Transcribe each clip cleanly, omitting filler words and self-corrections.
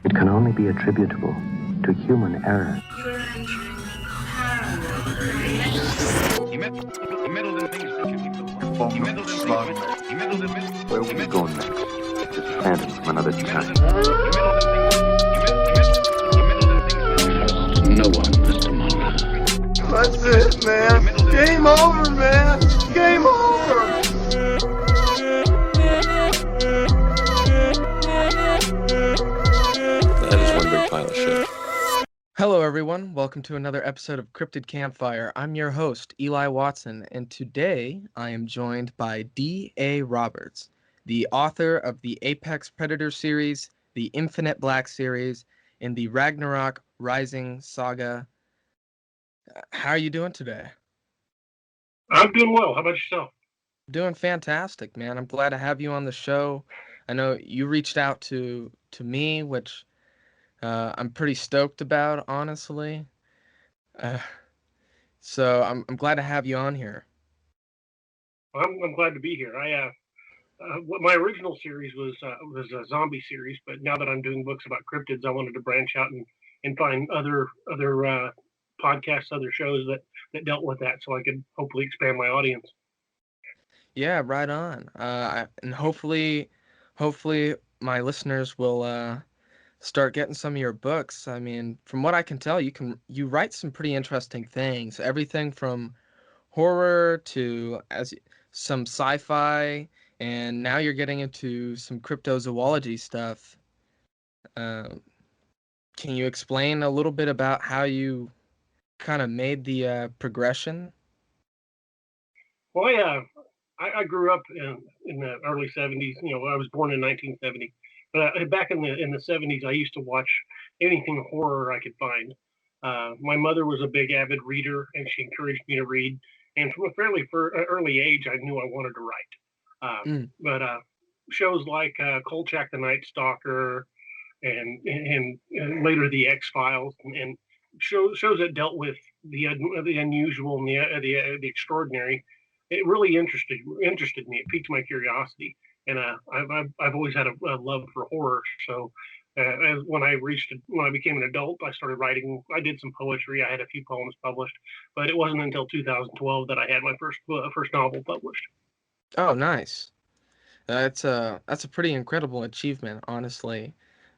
It can only be attributable to human error. He meddled in things that you people. He meddled in things. He meddled in things. Where will we go next? Just a phantom from another time. No one, Mr. Mulder. That's it, man. Game over, man. Game over. That is one big pile of shit. Hello, everyone. Welcome to another episode of Cryptid Campfire. I'm your host, Eli Watson, and today I am joined by D.A. Roberts, the author of the Apex Predator series, the Infinite Black series, and the Ragnarok Rising saga. How are you doing today? I'm doing well. How about yourself? Doing fantastic, man. I'm glad to have you on the show. I know you reached out to me, which I'm pretty stoked about, honestly. So I'm glad to have you on here. I'm glad to be here. My original series was a zombie series, but now that I'm doing books about cryptids, I wanted to branch out and find other podcasts, other shows that dealt with that, so I could hopefully expand my audience. Yeah, right on. And hopefully my listeners will start getting some of your books. I mean, from what I can tell, you write some pretty interesting things. Everything from horror to some sci-fi, and now you're getting into some cryptozoology stuff. Can you explain a little bit about how you kind of made the progression? Well, I grew up in the early 70s. I was born in 1970. But back in the 70s, I used to watch anything horror I could find. My mother was a big avid reader, and she encouraged me to read. And from a fairly early age, I knew I wanted to write. But shows like Kolchak the Night Stalker and later the X-Files and shows that dealt with the unusual and the extraordinary, it really interested me. It piqued my curiosity. And I've always had a love for horror. So when I became an adult, I started writing. I did some poetry. I had a few poems published, but it wasn't until 2012 that I had my first novel published. Oh, nice. That's a pretty incredible achievement, honestly.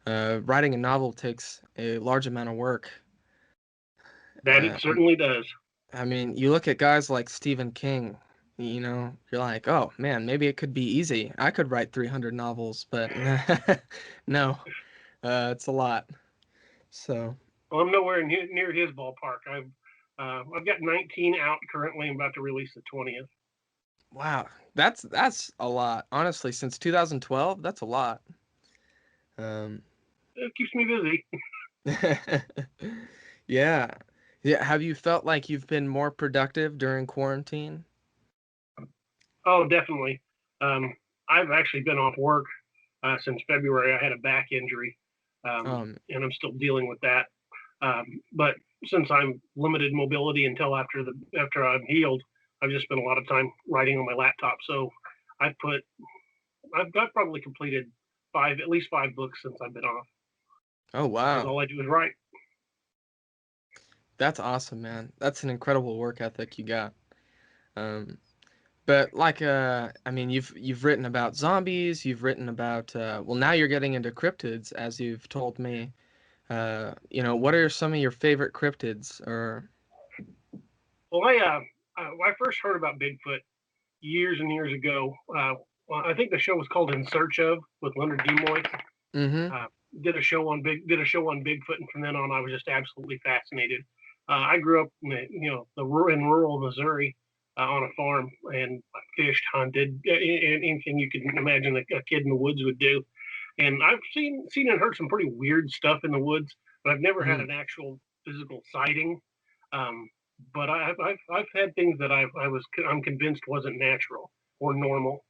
Writing a novel takes a large amount of work. That it certainly does. I mean, you look at guys like Stephen King. You're like, oh man, maybe it could be easy. I could write 300 novels, but no, it's a lot. So. Well, I'm nowhere near his ballpark. I've got 19 out currently. I'm about to release the 20th. Wow, that's a lot. Honestly, since 2012, that's a lot. It keeps me busy. Yeah. Have you felt like you've been more productive during quarantine? Oh, definitely. I've actually been off work since February. I had a back injury, and I'm still dealing with that. But since I'm limited mobility until after I'm healed, I've just spent a lot of time writing on my laptop. So I've probably completed at least five books since I've been off. Oh, wow. Because all I do is write. That's awesome, man. That's an incredible work ethic you got. But I mean, you've written about zombies. You've written about well, now you're getting into cryptids, as you've told me. What are some of your favorite cryptids? Or well, I first heard about Bigfoot years and years ago. I think the show was called In Search of with Leonard Nimoy. Mm-hmm. Did a show on Bigfoot, and from then on, I was just absolutely fascinated. I grew up in rural Missouri. On a farm, and fished, hunted, anything you could imagine a kid in the woods would do. And I've seen and heard some pretty weird stuff in the woods, but I've never had an actual physical sighting. But I've had things that I'm convinced wasn't natural or normal.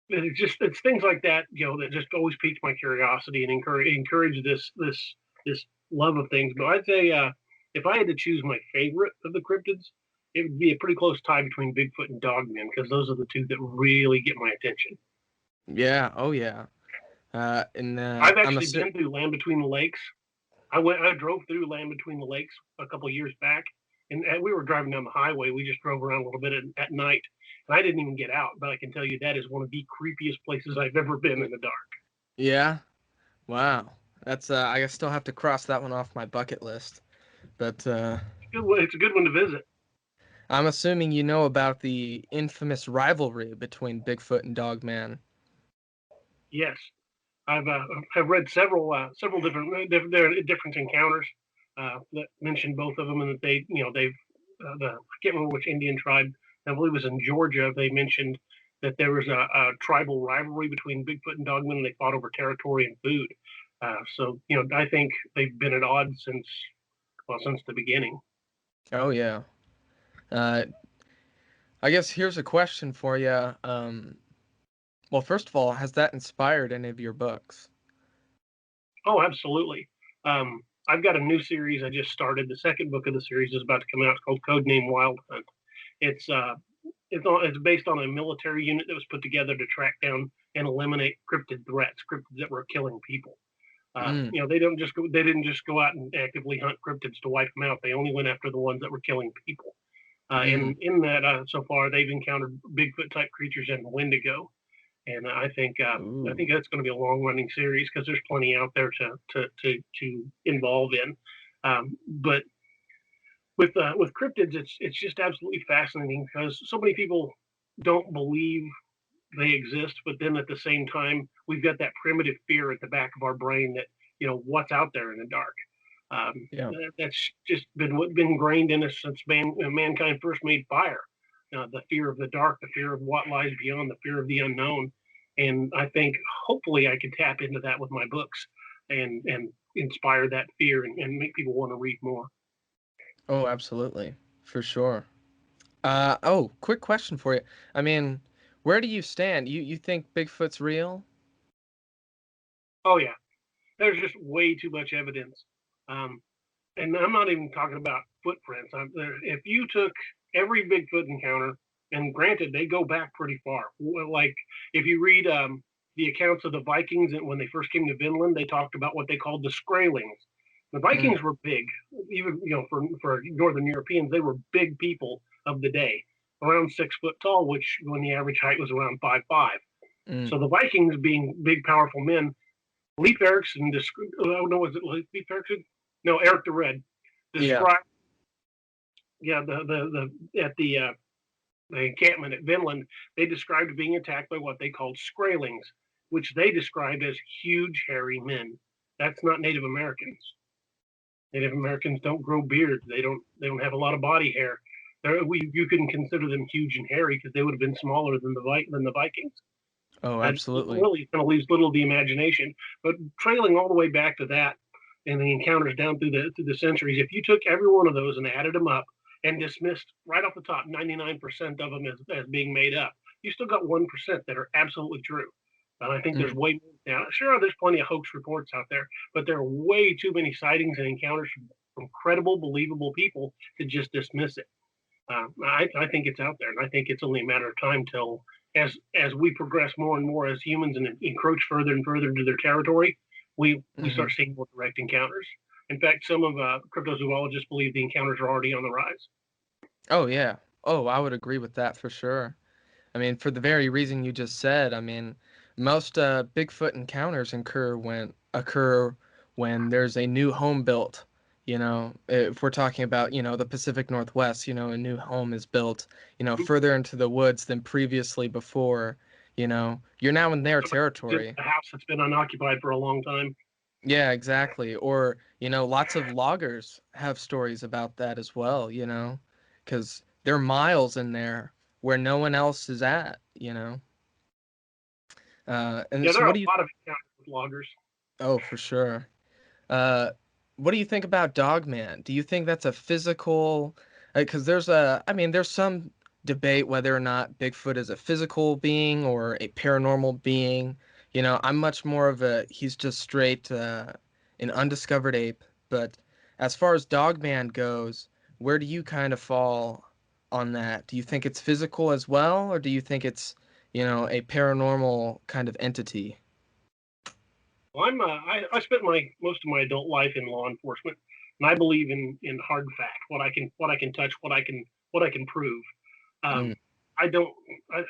It's things like that, that just always piqued my curiosity and encourage this love of things. But I'd say if I had to choose my favorite of the cryptids, it would be a pretty close tie between Bigfoot and Dogman, because those are the two that really get my attention. Yeah. Oh, yeah. I've I'm actually assuming. been through Land Between the Lakes. I drove through Land Between the Lakes a couple years back, and we were driving down the highway. We just drove around a little bit at night, and I didn't even get out. But I can tell you that is one of the creepiest places I've ever been in the dark. Yeah. Wow. That's I still have to cross that one off my bucket list. But It's a good one to visit. I'm assuming you know about the infamous rivalry between Bigfoot and Dogman. Yes, I've read several different encounters that mention both of them, and that they've I can't remember which Indian tribe. I believe it was in Georgia. They mentioned that there was a tribal rivalry between Bigfoot and Dogman, and they fought over territory and food. So I think they've been at odds since the beginning. Oh yeah. Uh, I guess here's a question for you. Well, first of all, has that inspired any of your books? Oh, absolutely. I've got a new series I just started. The second book of the series is about to come out. It's called Codename Wild Hunt. It's based on a military unit that was put together to track down and eliminate cryptid threats, cryptids that were killing people. Mm. They didn't just go out and actively hunt cryptids to wipe them out. They only went after the ones that were killing people. In that, so far they've encountered Bigfoot type creatures and Wendigo, and I think that's going to be a long running series because there's plenty out there to involve in. But with cryptids, it's just absolutely fascinating because so many people don't believe they exist, but then at the same time, we've got that primitive fear at the back of our brain that what's out there in the dark. Yeah. That's just been ingrained in us since mankind first made fire. The fear of the dark, the fear of what lies beyond, the fear of the unknown, and I think hopefully I can tap into that with my books and inspire that fear and make people want to read more. Oh, absolutely. For sure. Oh, quick question for you. I mean, where do you stand? You think Bigfoot's real? Oh yeah, there's just way too much evidence. Um, and I'm not even talking about footprints. If you took every Bigfoot encounter, and granted, they go back pretty far. Like if you read the accounts of the Vikings and when they first came to Vinland, they talked about what they called the Skraelings. The Mm. Vikings were big, even for Northern Europeans, they were big people of the day, around 6 foot tall, which when the average height was around 5'5". Mm. So the Vikings, being big, powerful men, Leif Erikson described. Oh no, was it Leif Erikson? No, Eric the Red Yeah. described. Yeah, the at the encampment at Vinland, they described being attacked by what they called Skraelings, which they described as huge, hairy men. That's not Native Americans. Native Americans don't grow beards. They don't have a lot of body hair. You couldn't consider them huge and hairy because they would have been smaller than the Vikings. Oh, That absolutely. really kind of leaves little to the imagination. But trailing all the way back to that and the encounters down through the centuries, if you took every one of those and added them up and dismissed right off the top 99% of them as being made up, you still got 1% that are absolutely true. And I think there's Mm. way more now. Sure, there's plenty of hoax reports out there, but there are way too many sightings and encounters from credible, believable people to just dismiss it. I think it's out there, and I think it's only a matter of time till as we progress more and more as humans and encroach further and further into their territory, we Hmm. start seeing more direct encounters. In fact, some of cryptozoologists believe the encounters are already on the rise. Oh, yeah. Oh, I would agree with that for sure. I mean, for the very reason you just said, I mean, most Bigfoot encounters occur when there's a new home built. If we're talking about, the Pacific Northwest, a new home is built, further into the woods than previously before, you're now in their Just territory. a house that's been unoccupied for a long time. Yeah, exactly. Or, lots of loggers have stories about that as well, because they're miles in there where no one else is at. And Yeah, so there are what a do you, lot of encounters with loggers. oh, for sure. Uh, what do you think about Dogman? Do you think that's a physical, because there's some debate whether or not Bigfoot is a physical being or a paranormal being. I'm much more of he's just straight, an undiscovered ape. But as far as Dogman goes, where do you kind of fall on that? Do you think it's physical as well, or do you think it's, a paranormal kind of entity? Well, I spent most of my adult life in law enforcement, and I believe in hard fact, what I can touch, what I can prove. Um, Mm, I don't.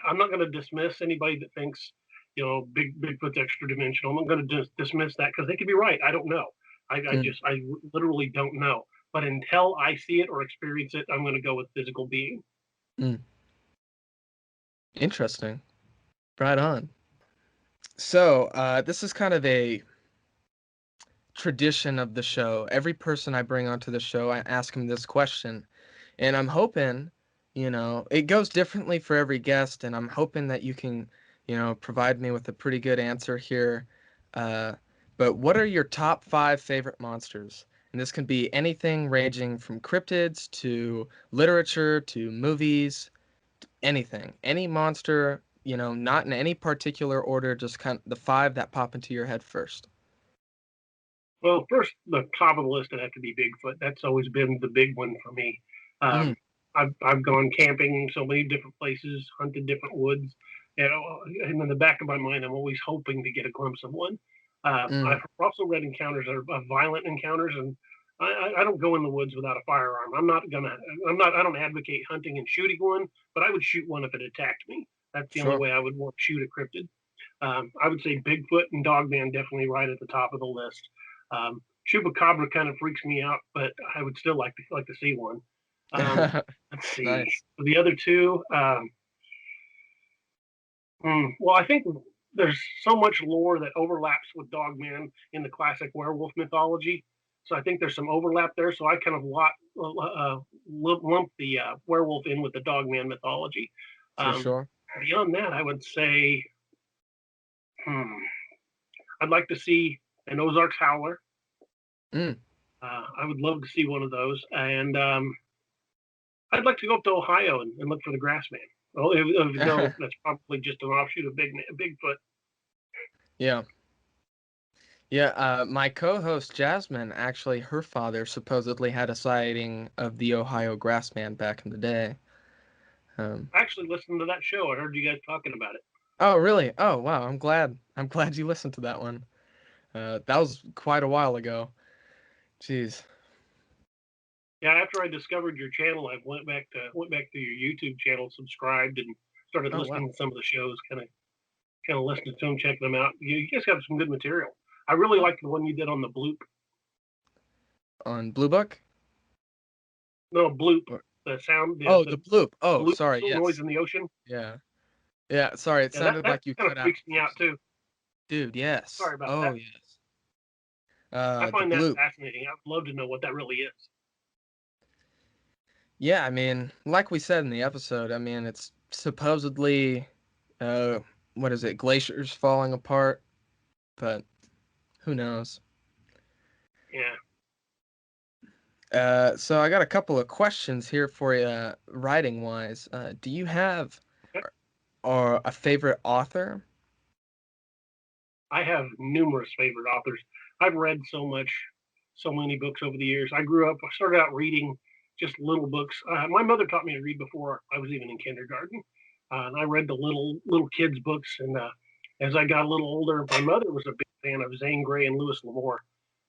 I'm not going to dismiss anybody that thinks, Bigfoot's extra dimensional. I'm not going to dismiss that because they could be right. I don't know. mm, I literally don't know. But until I see it or experience it, I'm going to go with physical being. mm. Interesting. Right on. So, this is kind of a tradition of the show. Every person I bring onto the show, I ask them this question. And I'm hoping, it goes differently for every guest, and I'm hoping that you can, provide me with a pretty good answer here. Uh, but what are your top 5 favorite monsters? And this can be anything ranging from cryptids to literature to movies, anything. Any monster, not in any particular order, just kind of the 5 that pop into your head first. Well, first, the top of the list would have to be Bigfoot. That's always been the big one for me. Mm, Um, I've gone camping so many different places, hunted different woods, and in the back of my mind, I'm always hoping to get a glimpse of one. mm, I've also read encounters that are violent encounters, and I don't go in the woods without a firearm. I don't advocate hunting and shooting one, but I would shoot one if it attacked me. That's the only sure. way I would want to shoot a cryptid. I would say Bigfoot and Dogman definitely right at the top of the list. Chupacabra kind of freaks me out, but I would still like to see one. Let's see Nice. the other two. Well, I think there's so much lore that overlaps with Dogman in the classic werewolf mythology. So I think there's some overlap there. So I kind of lump the werewolf in with the Dogman mythology. For Um, sure. Beyond that, I would say hmm, I'd like to see an Ozarks howler. Mm. I would love to see one of those, and I'd like to go up to Ohio and look for the Grassman. Well, even though that's probably just an offshoot of Bigfoot. Yeah. Yeah, my co-host Jasmine, actually, her father supposedly had a sighting of the Ohio Grassman back in the day. Um, I actually listened to that show. I heard you guys talking about it. oh, really? Oh, wow. I'm glad. I'm glad you listened to that one. That was quite a while ago. Jeez. Yeah, after I discovered your channel, I went back to your YouTube channel, subscribed, and started Oh, wow. listening to some of the shows. Kind of listening to them, checking them out. You guys have some good material. I really liked the one you did on the bloop. On Blue Book? No, bloop. Or- The sound. Oh, The the bloop. Oh, bloop sorry. noise Yes. in the ocean. Yeah. Yeah. Sorry. It Yeah, that sounded that like you kind cut of out freaks me for a out second. too. Dude, yes. Sorry about Oh, that. yes. I The find that bloop. fascinating. I would love to know what that really is. Yeah, I mean, like we said in the episode, I mean, it's supposedly, uh, what is it, glaciers falling apart, but who knows? Yeah. So I got a couple of questions here for you, writing wise. Do you have Okay. or a favorite author? I have numerous favorite authors. I've read so many books over the years. I started out reading just little books. My mother taught me to read before I was even in kindergarten, and I read the little kids books. And as I got a little older, my mother was a big fan of Zane Grey and Lewis L'Amour.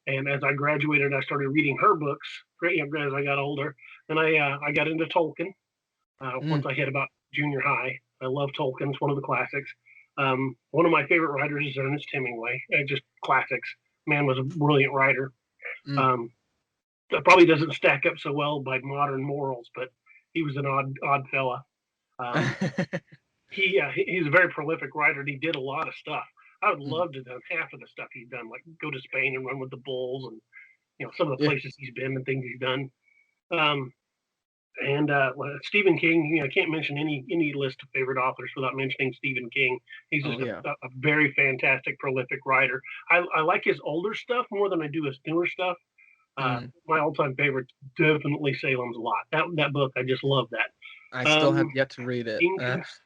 And as I graduated, I started reading her books. As I got older, and I got into Tolkien. Mm, Once I hit about junior high, I love Tolkien. It's one of the classics. One of my favorite writers is Ernest Hemingway. Just classics. Man was a brilliant writer. mm. Um, that probably doesn't stack up so well by modern morals, but he was an odd fella. Um, he's a very prolific writer, and he did a lot of stuff. I would Mm. love to have done half of the stuff he's done, like go to Spain and run with the bulls, and some of the Yeah. places he's been and things he's done. Um, and Stephen King, I can't mention any list of favorite authors without mentioning Stephen King. He's Oh just yeah. a very fantastic, prolific writer. I like his older stuff more than I do his newer stuff. Mm. My all-time favorite, definitely Salem's Lot. That book, I just love I that. still have yet to read it. Dean Koontz,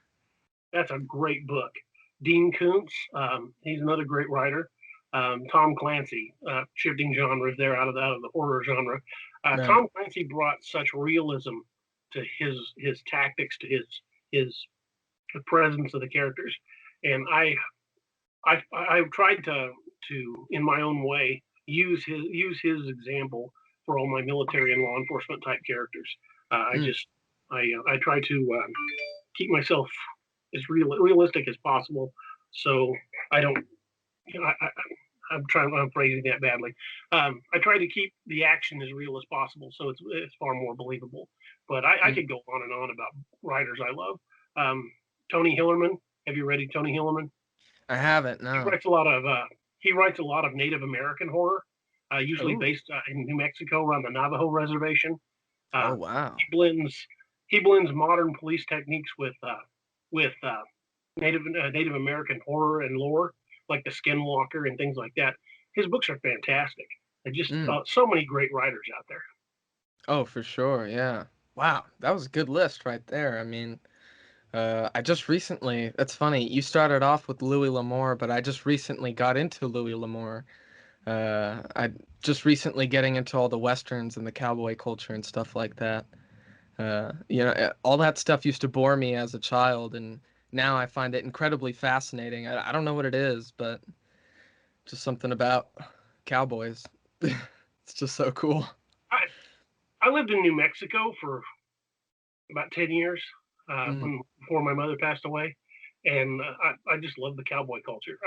that's a great book. Dean Koontz, he's another great writer. Tom Clancy, shifting genres there out of the horror genre. Right. Tom Clancy brought such realism to his tactics, to his the presence of the characters, and I've tried to in my own way use his example for all my military and law enforcement type characters. Mm. I try to keep myself as realistic as possible, so I don't. You know, I'm phrasing that badly. I try to keep the action as real as possible, so it's far more believable. But I Mm. could go on about writers I love. Tony Hillerman. Have you read Tony Hillerman? I haven't, He no. writes a lot of Native American horror, usually Oh. based in New Mexico around the Navajo reservation. Oh, Uh, wow. he blends modern police techniques with Native American horror and lore, like the Skinwalker and things like that. His books are fantastic. There's just Mm. so many great writers out there. Oh, for sure, yeah. Wow, that was a good list right there. I mean, I just recently, that's funny, you started off with Louis L'Amour, but I just recently got into Louis L'Amour. I just recently getting into all the westerns and the cowboy culture and stuff like that. All that stuff used to bore me as a child, and now I find it incredibly fascinating. I don't know what it is, but just something about cowboys. It's just so cool. I I lived in New Mexico for about 10 years Mm. before my mother passed away, and I just love the cowboy culture.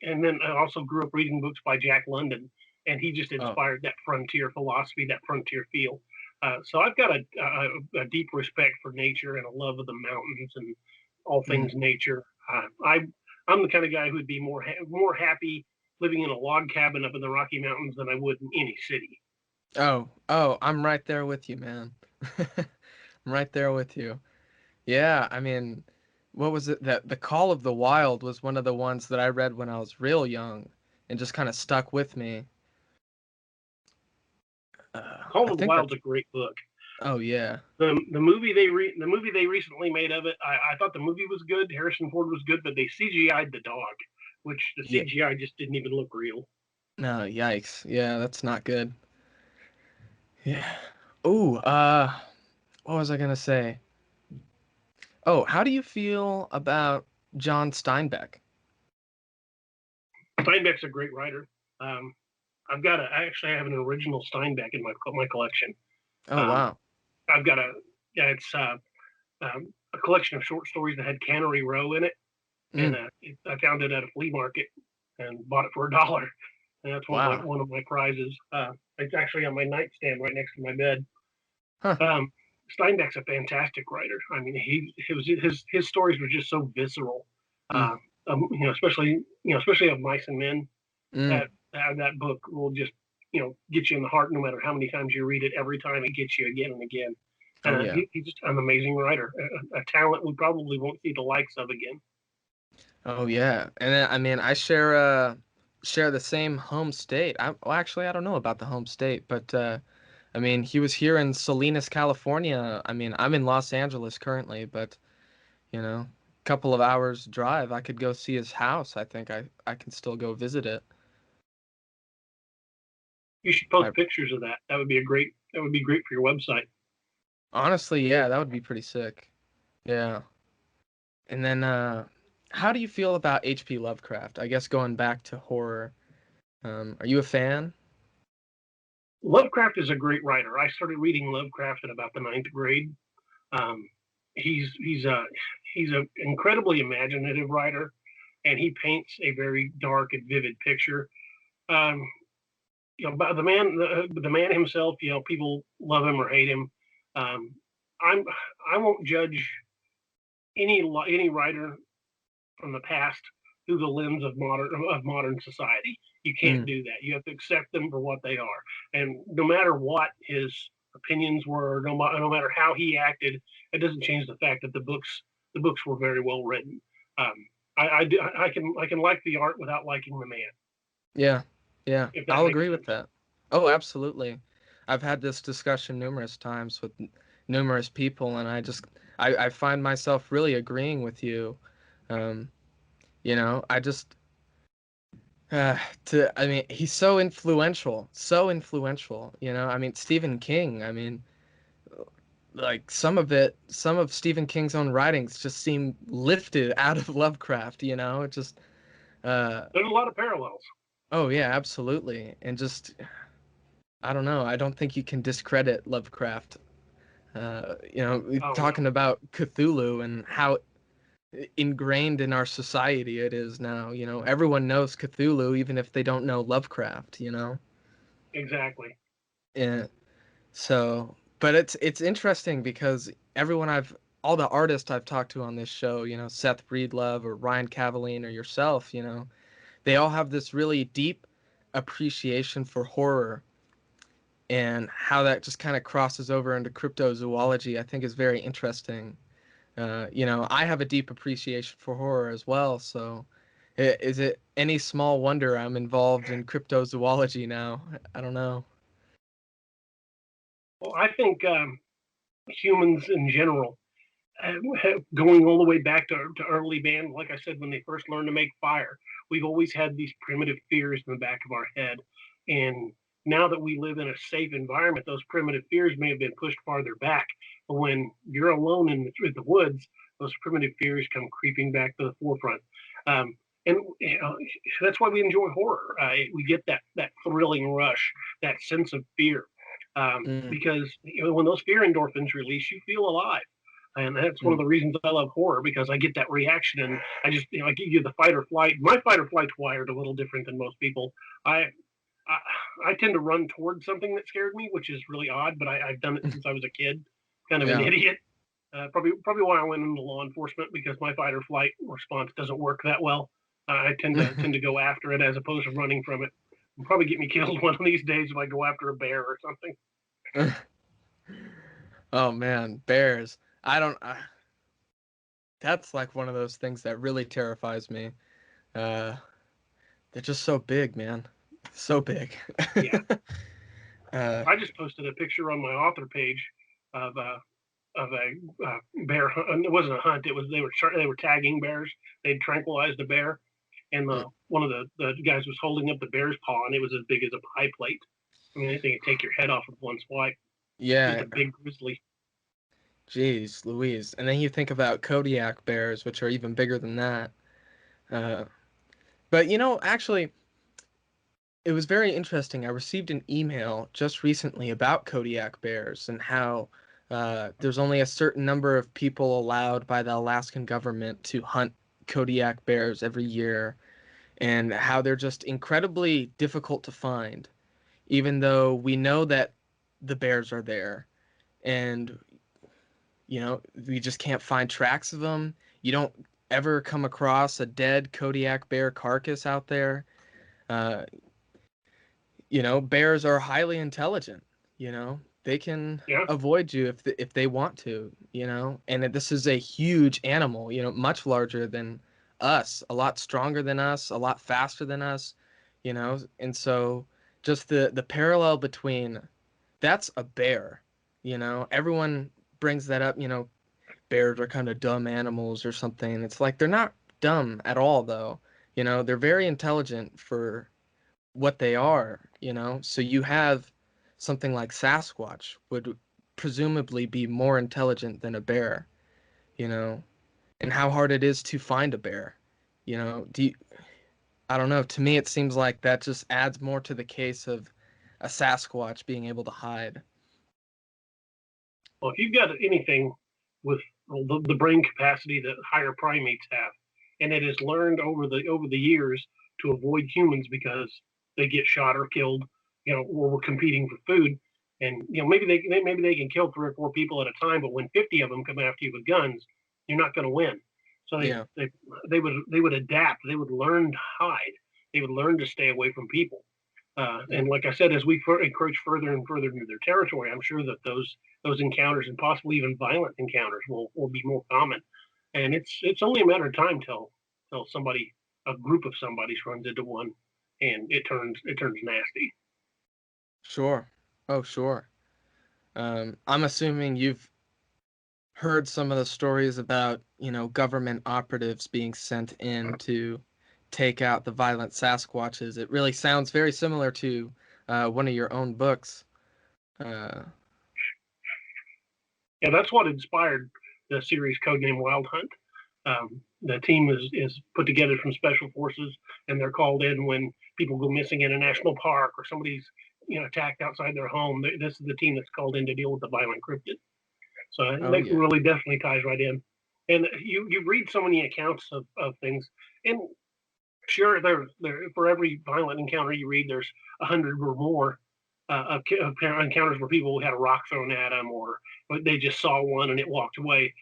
And then I also grew up reading books by Jack London, and he just Oh. inspired that frontier philosophy, that frontier feel. So I've got a deep respect for nature and a love of the mountains and all Mm. things nature. I'm the kind of guy who'd be more happy living in a log cabin up in the Rocky Mountains than I would in any city. Oh, I'm right there with you, man. I'm right there with you. Yeah, I mean, what was it that The Call of the Wild was one of the ones that I read when I was real young and just kind of stuck with me. Call I of the think Wild's that's a great book. Oh yeah. The movie they recently made of it, I thought the movie was good. Harrison Ford was good, but they CGI'd the dog, which the Yeah. CGI just didn't even look real. No, yikes. Yeah, that's not good. Yeah. Ooh, what was I gonna say? Oh, how do you feel about John Steinbeck? Steinbeck's a great writer. Um, I actually have an original Steinbeck in my collection. Oh Um, wow. I've got it's a collection of short stories that had Cannery Row in it, and Mm, I found it at a flea market and bought it for $1. And that's wow. one of my prizes. It's actually on my nightstand right next to my bed. Huh. Um, Steinbeck's a fantastic writer. I mean, his stories were just so visceral. Mm, Uh, especially of Mice and Men. mm. That book will just get you in the heart no matter how many times you read it. Every time it gets you again and again. Oh yeah. He's just an amazing writer, a talent we probably won't see the likes of again. Oh yeah. And then, I mean, I share the same home state. Well, actually, I don't know about the home state, but I mean, he was here in Salinas, California. I mean, I'm in Los Angeles currently, but couple of hours drive, I could go see his house. I think I can still go visit it. You should I post pictures of that. That would be great for your website. honestly, yeah, that would be pretty sick. Yeah. And then how do you feel about H.P. Lovecraft? I guess going back to horror. Are you a fan? Lovecraft is a great writer. I started reading Lovecraft in about the ninth grade. Um, he's he's a he's an incredibly imaginative writer, and he paints a very dark and vivid picture. Um, but the man himself, people love him or hate him. Um, I'm I won't judge any writer from the past through the lens of modern society. You can't Mm, do that. You have to accept them for what they are, and no matter what his opinions were, no matter how he acted, it doesn't change the fact that the books were very well written. Um, I can like the art without liking the man, yeah. Yeah. if that I'll makes agree with sense. that. Oh, absolutely. I've had this discussion numerous times with numerous people, and I find myself really agreeing with you. Um, I just I mean, he's so influential, I mean, Stephen King, I mean, like some of Stephen King's own writings just seem lifted out of Lovecraft, it just There's a lot of parallels. Oh yeah, absolutely. And just, I don't know. I don't think you can discredit Lovecraft. Oh, Talking no. about Cthulhu and how ingrained in our society it is now. Everyone knows Cthulhu, even if they don't know Lovecraft. Exactly. And so, but it's interesting because all the artists I've talked to on this show, Seth Breedlove or Ryan Cavaline or yourself, they all have this really deep appreciation for horror, and how that just kind of crosses over into cryptozoology, I think is very interesting. I have a deep appreciation for horror as well, so is it any small wonder I'm involved in cryptozoology now? I don't know. Well, I think humans in general, going all the way back to early man, like I said, when they first learned to make fire, we've always had these primitive fears in the back of our head. And now that we live in a safe environment, those primitive fears may have been pushed farther back. But when you're alone in the woods, those primitive fears come creeping back to the forefront. And that's why we enjoy horror. We get that thrilling rush, that sense of fear, Mm, because when those fear endorphins release, you feel alive. And that's one of mm. the reasons I love horror, because I get that reaction, and I just, I give you the fight or flight. My fight or flight's wired a little different than most people. I I, I tend to run towards something that scared me, which is really odd, but I've done it since I was a kid. Kind of an Yeah. idiot. Probably why I went into law enforcement, because my fight or flight response doesn't work that well. I tend to go after it as opposed to running from it. It'll probably get me killed one of these days if I go after a bear or something. Oh man, bears. I don't. That's like one of those things that really terrifies me. Uh, they're just so big, man. So big. Yeah, uh, I just posted a picture on my author page of a bear hunt. It wasn't a hunt. It was they were tagging bears. They'd tranquilized a bear, and mm, one of the guys was holding up the bear's paw, and it was as big as a pie plate. I mean, anything could take your head off with one swipe. Just yeah. a big grizzly. Jeez, Louise. And then you think about Kodiak bears, which are even bigger than that. Uh, but actually, it was very interesting. I received an email just recently about Kodiak bears and how there's only a certain number of people allowed by the Alaskan government to hunt Kodiak bears every year, and how they're just incredibly difficult to find, even though we know that the bears are there. And, we just can't find tracks of them. You don't ever come across a dead Kodiak bear carcass out there. Uh, Bears are highly intelligent. They can Yeah, avoid you if they want to. And this is a huge animal. Much larger than us, a lot stronger than us, a lot faster than us. And so just the parallel between that's a bear. Everyone brings that up. Bears are kind of dumb animals or something. It's like they're not dumb at all, though. They're very intelligent for what they are. So you have something like Sasquatch would presumably be more intelligent than a bear, you know, and how hard it is to find a bear. I don't know. To me, it seems like that just adds more to the case of a Sasquatch being able to hide. well, if you've got anything with the brain capacity that higher primates have, and it has learned over the years to avoid humans because they get shot or killed, or we're competing for food, and maybe they can kill 3 or 4 people at a time, but when 50 of them come after you with guns, you're not going to win. So Yeah, they would adapt. They would learn to hide. They would learn to stay away from people. yeah, And like I said, as we encroach further and further into their territory, I'm sure that those encounters, and possibly even violent encounters, will be more common. And it's only a matter of time till a group of somebody's runs into one, and it turns nasty. sure. Oh, sure. I'm assuming you've heard some of the stories about, government operatives being sent in to take out the violent Sasquatches. It really sounds very similar to one of your own books. Uh, Yeah, that's what inspired the series Codename Wild Hunt. The team is put together from special forces and they're called in when people go missing in a national park or somebody's attacked outside their home. This is the team that's called in to deal with the violent cryptid. So Oh that yeah. really definitely ties right in. And you read so many accounts of things, and sure, there for every violent encounter you read, there's 100 or more of encounters where people had a rock thrown at them, or they just saw one and it walked away.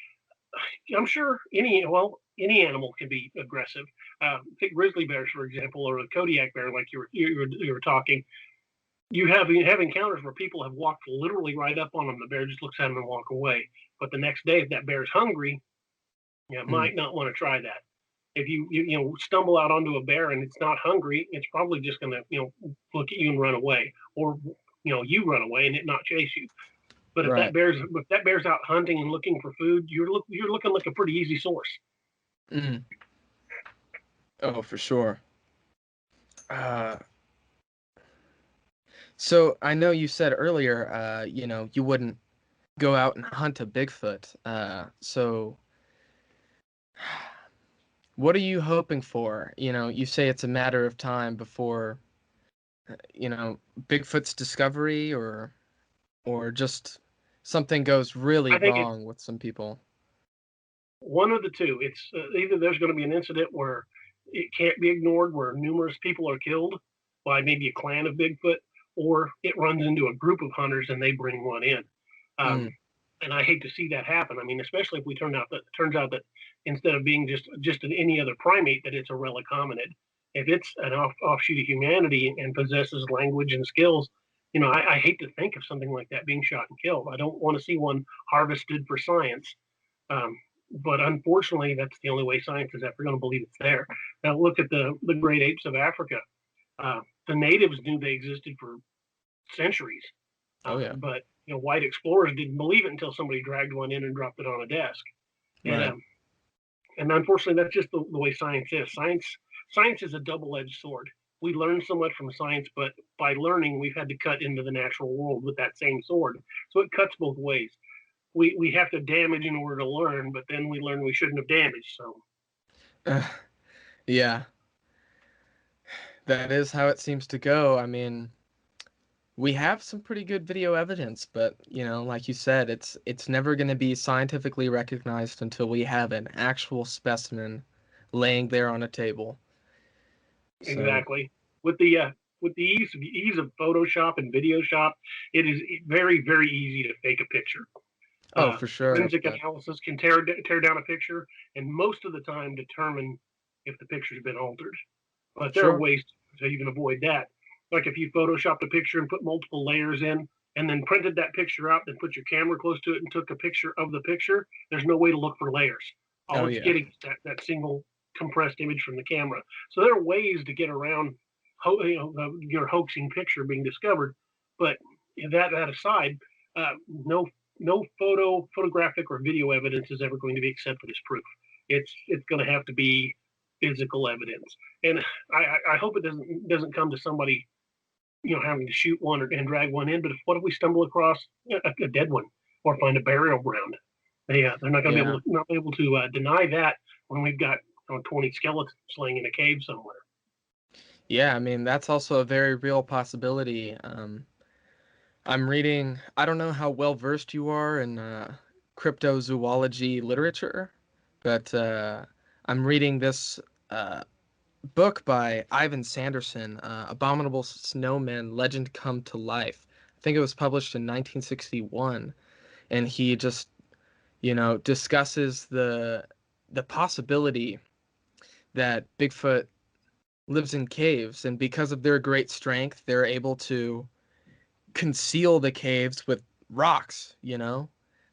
I'm sure any animal can be aggressive. Take grizzly bears, for example, or the Kodiak bear, like you were talking. You have encounters where people have walked literally right up on them. The bear just looks at them and walk away. But the next day, if that bear's hungry, might not want to try that. If you stumble out onto a bear and it's not hungry, it's probably just going to look at you and run away, or you run away and it not chase you. But if Right. that bear's out hunting and looking for food, you're looking like a pretty easy source. Mm. Oh, for sure. So I know you said earlier, you wouldn't go out and hunt a Bigfoot. So what are you hoping for? You say it's a matter of time before, Bigfoot's discovery, or just something goes really I think it's wrong with some people. one of the two. It's either there's going to be an incident where it can't be ignored, where numerous people are killed by maybe a clan of Bigfoot, or it runs into a group of hunters and they bring one in. Um, Mm, and I hate to see that happen. I mean, especially if we turns out that instead of being just any other primate, that it's a relic hominid. If it's an offshoot of humanity and possesses language and skills, I hate to think of something like that being shot and killed. I don't want to see one harvested for science. Um, but unfortunately, that's the only way science is ever going to believe it's there. Now, look at the great apes of Africa. The natives knew they existed for centuries, oh yeah. but white explorers didn't believe it until somebody dragged one in and dropped it on a desk. And Right. and unfortunately, that's just the way science is. Science is a double-edged sword. We learn so much from science, but by learning, we've had to cut into the natural world with that same sword. So it cuts both ways. We have to damage in order to learn, but then we learn we shouldn't have damaged. So Yeah, that is how it seems to go. I mean, we have some pretty good video evidence, but like you said, it's never going to be scientifically recognized until we have an actual specimen laying there on a table. So, exactly, with the ease of Photoshop and Video Shop, it is very very easy to fake a picture. oh, for sure. Forensic But analysis can tear down a picture and most of the time determine if the picture's been altered. But there are sure. ways to even avoid that. Like if you photoshopped a picture and put multiple layers in and then printed that picture out, then put your camera close to it and took a picture of the picture, there's no way to look for layers. All Oh it's yeah. getting is that single compressed image from the camera. So there are ways to get around your hoaxing picture being discovered. But that aside, no photographic or video evidence is ever going to be accepted as proof. It's going to have to be physical evidence, and I hope it doesn't come to somebody having to shoot one and drag one in. But what if we stumble across a dead one or find a burial ground? They're not going to Yeah. be able to deny that when we've got 20 skeletons laying in a cave somewhere. Yeah, I mean, that's also a very real possibility. I'm reading, I don't know how well versed you are in cryptozoology literature, but I'm reading this uh, book by Ivan Sanderson, Abominable Snowmen Legend Come to Life. I think it was published in 1961, and he just, discusses the possibility that Bigfoot lives in caves, and because of their great strength, they're able to conceal the caves with rocks.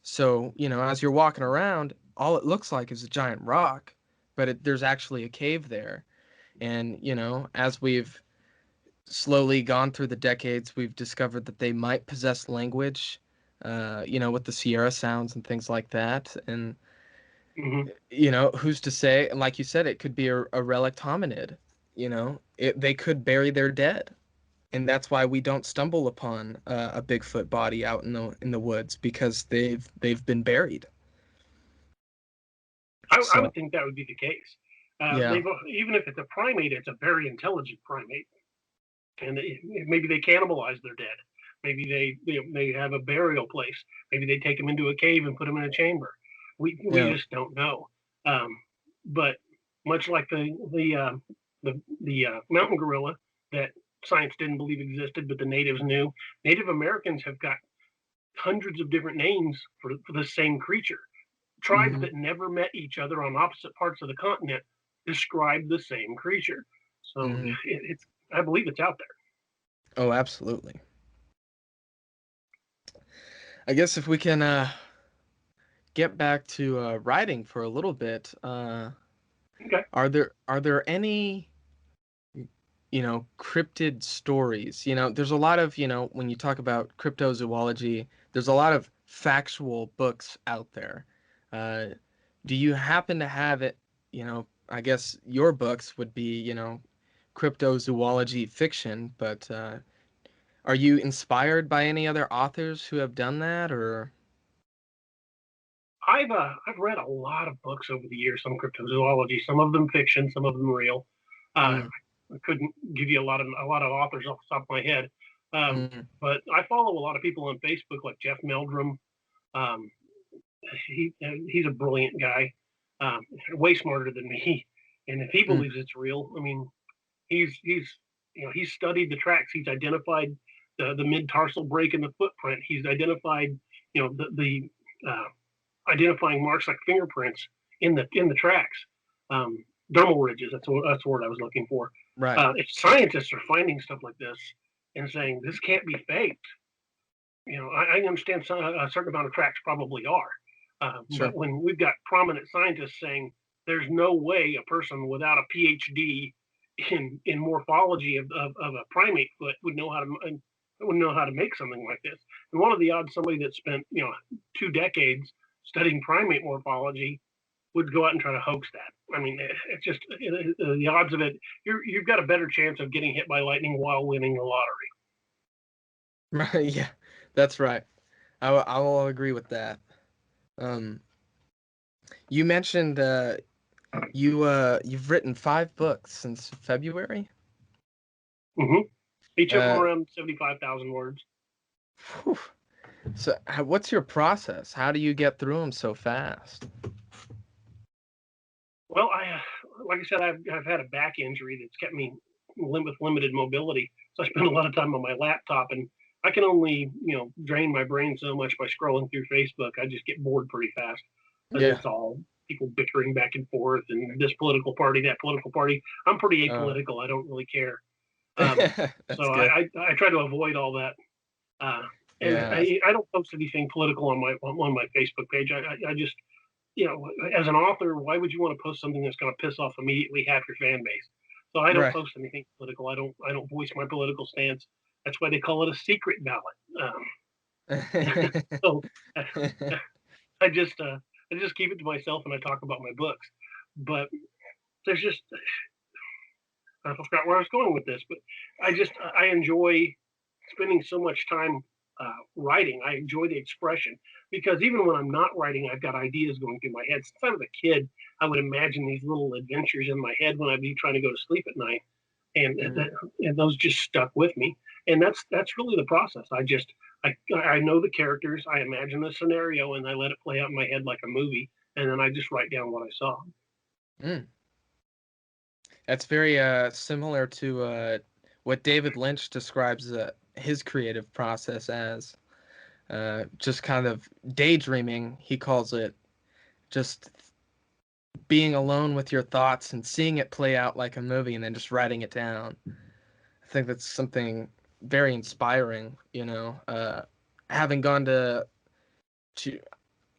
So, as you're walking around, all it looks like is a giant rock, but there's actually a cave there. And, as we've slowly gone through the decades, we've discovered that they might possess language, with the Sierra sounds and things like that. And, Mm-hmm. who's to say? And like you said, it could be a relic hominid. They could bury their dead, and that's why we don't stumble upon a Bigfoot body out in the woods, because they've been buried. I So would think that would be the case. Yeah. Even if it's a primate, it's a very intelligent primate, and maybe they cannibalize their dead. Maybe they have a burial place. Maybe they take them into a cave and put them in a chamber. We Yeah. just don't know. Um, but much like the mountain gorilla that science didn't believe existed, but the natives knew. Native Americans have got hundreds of different names for the same creature. Tribes Hmm. that never met each other on opposite parts of the continent describe the same creature. So Hmm. it's I believe it's out there. Oh, absolutely. I guess if we can get back to writing for a little bit, Okay. are there any cryptid stories? There's a lot of when you talk about cryptozoology, there's a lot of factual books out there. Uh, do you happen to have it? I guess your books would be cryptozoology fiction, but are you inspired by any other authors who have done that, or? I've read a lot of books over the years on cryptozoology. Some of them fiction, some of them real. Uh, Mm, I couldn't give you a lot of authors off the top of my head, mm, but I follow a lot of people on Facebook like Jeff Meldrum. Um, he's a brilliant guy, um, way smarter than me. And if he mm, believes it's real, I mean, he's studied the tracks. He's identified the mid tarsal break in the footprint. He's identified the identifying marks like fingerprints in the tracks. Um, Dermal ridges. That's the word I was looking for. right. If scientists are finding stuff like this and saying this can't be faked, I understand a certain amount of tracks probably are, but Sure. when we've got prominent scientists saying there's no way a person without a PhD in morphology of a primate foot would know how to make something like this. And one of the odds somebody that spent 2 decades studying primate morphology would go out and try to hoax that. I mean, it's just the odds of it. You've got a better chance of getting hit by lightning while winning the lottery. Right. Yeah, that's right. I will agree with that. Um, you mentioned you've written 5 books since February. Hmm. Each of them Uh, around 75,000 words. Whew. So, what's your process? How do you get through them so fast? Well, like I said, I've had a back injury that's kept me with limited mobility, so I spend a lot of time on my laptop, and I can only drain my brain so much by scrolling through Facebook. I just get bored pretty fast because Yeah. it's all people bickering back and forth, and this political party, that political party. I'm pretty Uh, apolitical. I don't really care. that's So good. I try to avoid all that. Uh, and Yeah. I don't post anything political on my Facebook page. I just as an author, why would you want to post something that's going to piss off immediately half your fan base? So I don't Right. post anything political. I don't voice my political stance. That's why they call it a secret ballot. So I just uh, I just keep it to myself and I talk about my books. But there's just I forgot where I was going with this, but I enjoy spending so much time writing. I enjoy the expression because even when I'm not writing, I've got ideas going through my head. Since I was a kid, I would imagine these little adventures in my head when I'd be trying to go to sleep at night, and Mm. and those just stuck with me. And that's really the process. I know the characters, I imagine the scenario, and I let it play out in my head like a movie, and then I just write down what I saw. Mm. That's very similar to what David Lynch describes his creative process as. Just kind of daydreaming, he calls it. Just being alone with your thoughts and seeing it play out like a movie and then just writing it down. I think that's something very inspiring, having gone to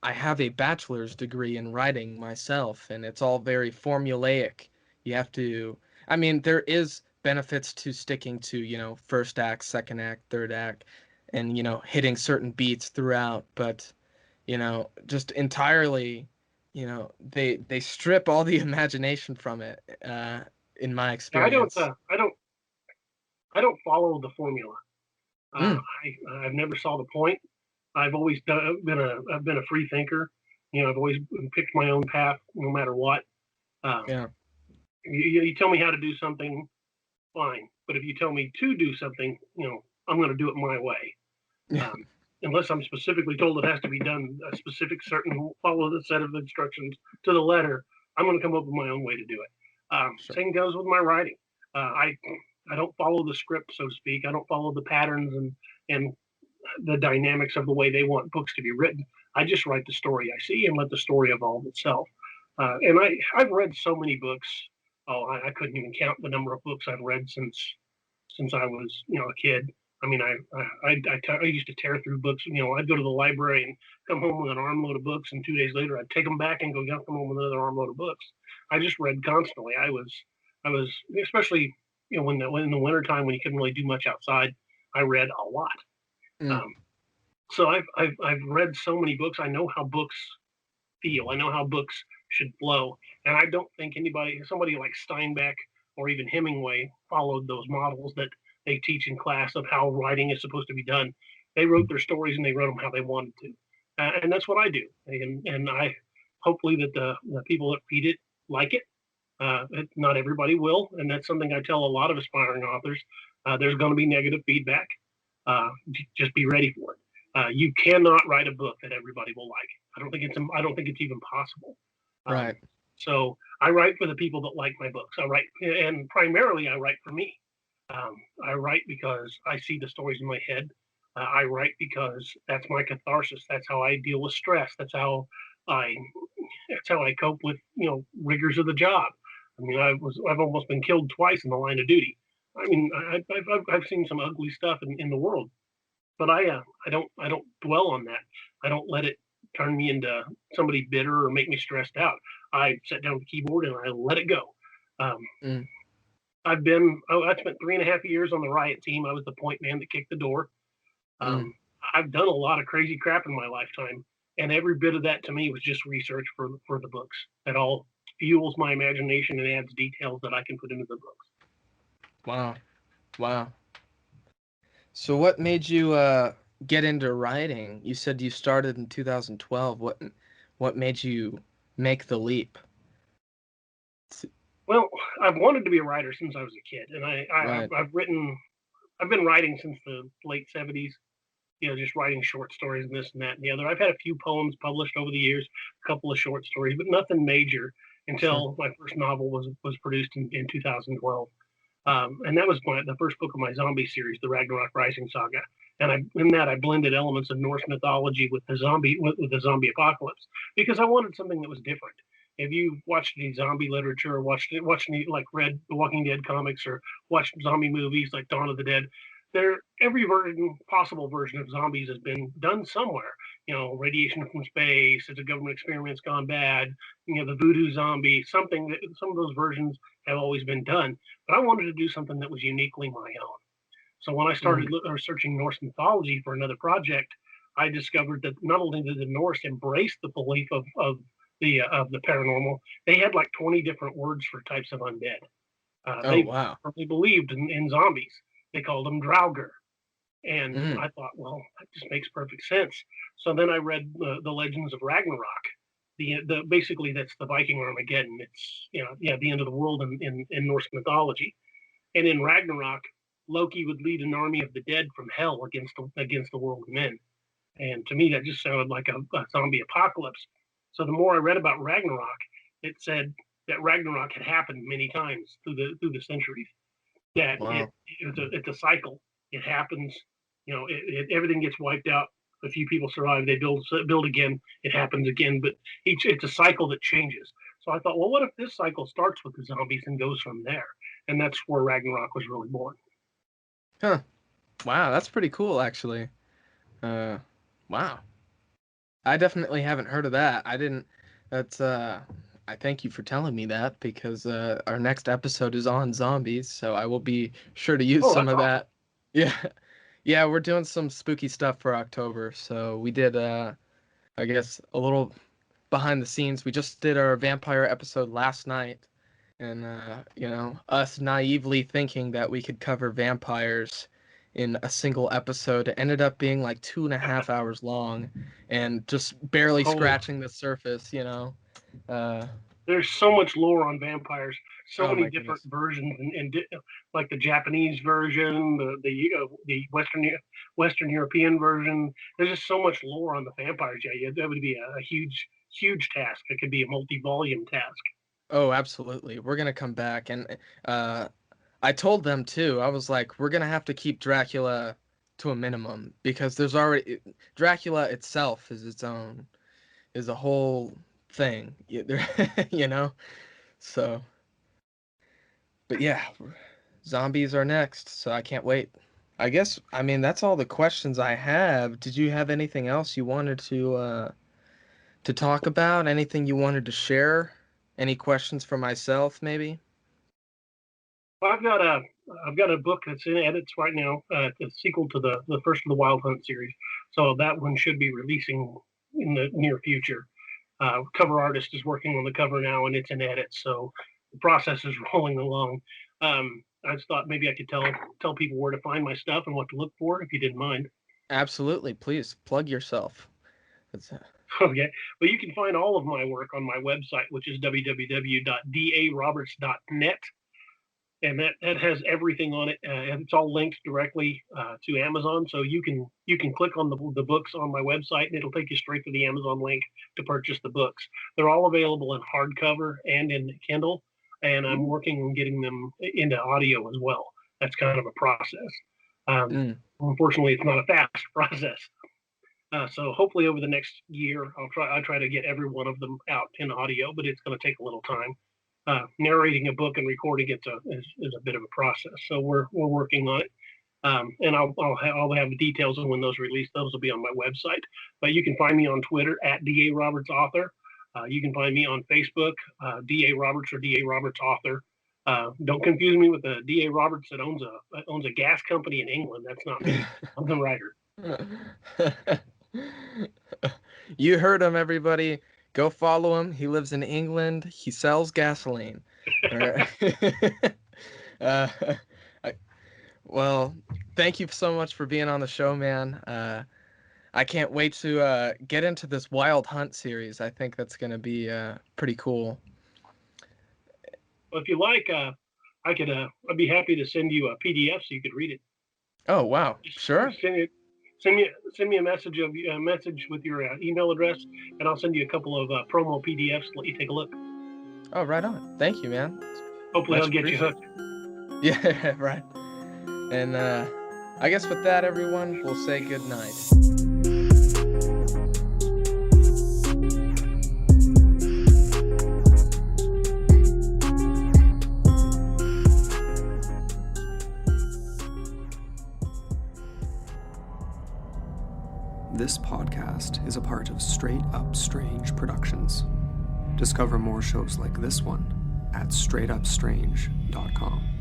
I have a bachelor's degree in writing myself, and it's all very formulaic. You have to, I mean, there is benefits to sticking to, first act, second act, third act, and, hitting certain beats throughout, but, just entirely, they strip all the imagination from it, in my Yeah, experience. I don't follow the formula. Mm, I've never saw the point. I've always I've been a free thinker. I've always picked my own path no matter what. Um, yeah. You tell me how to do something, fine. But if you tell me to do something, I'm going to do it my way. Yeah. Unless I'm specifically told it has to be done a specific certain follow the set of instructions to the letter, I'm going to come up with my own way to do it. Sure. Same goes with my writing. I don't follow the script, so to speak. I don't follow the patterns and the dynamics of the way they want books to be written. I just write the story I see and let the story evolve itself. And I've read so many books. Oh, I couldn't even count the number of books I've read since I was a kid. I mean, I used to tear through books. I'd go to the library and come home with an armload of books, and 2 days later I'd take them back and come home with another armload of books. I just read constantly. I was especially when in the wintertime when you couldn't really do much outside, I read a lot. Mm. So I've read so many books. I know how books feel. I know how books should flow, and I don't think somebody like Steinbeck or even Hemingway followed those models that they teach in class of how writing is supposed to be done. They wrote their stories and they wrote them how they wanted to, and that's what I do. And I hopefully that the people that read it like it. Not everybody will, and that's something I tell a lot of aspiring authors. There's going to be negative feedback. Just be ready for it. You cannot write a book that everybody will like. I don't think it's even possible. Right. So I write for the people that like my books. I write, and primarily I write for me. I write because I see the stories in my head. I write because that's my catharsis. That's how I deal with stress. I that's how I cope with rigors of the job. I mean, I've almost been killed twice in the line of duty. I mean, I've seen some ugly stuff in the world, but I don't dwell on that. I don't let it turn me into somebody bitter or make me stressed out. I sit down at the keyboard and I let it go. Mm. I spent 3.5 years on the riot team. I was the point man that kicked the door. I've done a lot of crazy crap in my lifetime, and every bit of that to me was just research for the books. That all fuels my imagination and adds details that I can put into the books. Wow. So what made you get into writing? You said you started in 2012. What made you make the leap? Well, I've wanted to be a writer since I was a kid, and Right. I've been writing since the late '70s. Just writing short stories and this and that and the other. I've had a few poems published over the years, a couple of short stories, but nothing major until my first novel was produced in 2012. And that was the first book of my zombie series, the Ragnarok Rising Saga. And in that I blended elements of Norse mythology with the zombie apocalypse because I wanted something that was different. If you watched any zombie literature or watched any read the Walking Dead comics or watched zombie movies like Dawn of the Dead, every possible version of zombies has been done somewhere. Radiation from space, it's a government experiment's gone bad. The voodoo zombie, some of those versions have always been done. But I wanted to do something that was uniquely my own. So when I started researching Norse mythology for another project, I discovered that not only did the Norse embrace the belief of the paranormal, they had like 20 different words for types of undead. They Wow. firmly believed in zombies. They called them Draugr. And I thought, well, that just makes perfect sense. So then I read the Legends of Ragnarok. Basically that's the Viking Armageddon. It's the end of the world in Norse mythology. And in Ragnarok, Loki would lead an army of the dead from hell against the world of men. And to me, that just sounded like a zombie apocalypse. So the more I read about Ragnarok, it said that Ragnarok had happened many times through the centuries. That Wow. it's a cycle. It happens. Everything gets wiped out. A few people survive. They build again. It happens again. But it's a cycle that changes. So I thought, well, what if this cycle starts with the zombies and goes from there? And that's where Ragnarok was really born. Huh. Wow, that's pretty cool, actually. Wow. I definitely haven't heard of that. I didn't. That's I thank you for telling me that because our next episode is on zombies, so I will be sure to use some that's of awesome. that. Yeah. Yeah, we're doing some spooky stuff for October. So we did I guess a little behind the scenes. We just did our vampire episode last night, and us naively thinking that we could cover vampires in a single episode, it ended up being like 2.5 hours long and just barely Oh. scratching the surface. there's so much lore on vampires, so Oh many my different goodness. versions, and like the Japanese version, the Western European version. There's just so much lore on the vampires. Yeah, that would be a huge task. It could be a multi-volume task. Oh, absolutely. We're gonna come back, and uh, I told them too. I was like, we're gonna have to keep Dracula to a minimum because there's already Dracula itself is a whole thing. You know. So, but yeah, zombies are next, so I can't wait. I guess I mean that's all the questions I have. Did you have anything else you wanted to talk about? Anything you wanted to share? Any questions for myself, maybe? Well, I've got a book that's in edits right now. It's a sequel to the first of the Wild Hunt series, so that one should be releasing in the near future. Cover artist is working on the cover now, and it's in edits, so the process is rolling along. I just thought maybe I could tell people where to find my stuff and what to look for, if you didn't mind. Absolutely. Please plug yourself. It's, Okay, well, you can find all of my work on my website, which is www.daroberts.net. And that has everything on it, and it's all linked directly to Amazon. So you can click on the books on my website, and it'll take you straight to the Amazon link to purchase the books. They're all available in hardcover and in Kindle, and I'm working on getting them into audio as well. That's kind of a process. mm, Unfortunately, it's not a fast process. So hopefully over the next year, I'll try to get every one of them out in audio, but it's going to take a little time. Narrating a book and recording it is a bit of a process. So we're working on it, and I'll have the details on when those release. Those will be on my website. But you can find me on Twitter at DA Roberts Author. You can find me on Facebook, DA Roberts or DA Roberts Author. Don't confuse me with the DA Roberts that owns a gas company in England. That's not me. I'm the writer. You heard him, everybody. Go follow him. He lives in England. He sells gasoline. All right. uh, I, well, thank you so much for being on the show, man. I can't wait to get into this Wild Hunt series. I think that's going to be pretty cool. Well, if you like, I'd be happy to send you a PDF so you could read it. Oh, wow. Sure. Send me a message with your email address, and I'll send you a couple of promo PDFs to let you take a look. Oh, right on. Thank you, man. Hopefully, Much I'll get you hooked. Yeah, right. And I guess with that, everyone, we'll say good night. This podcast is a part of Straight Up Strange Productions. Discover more shows like this one at straightupstrange.com.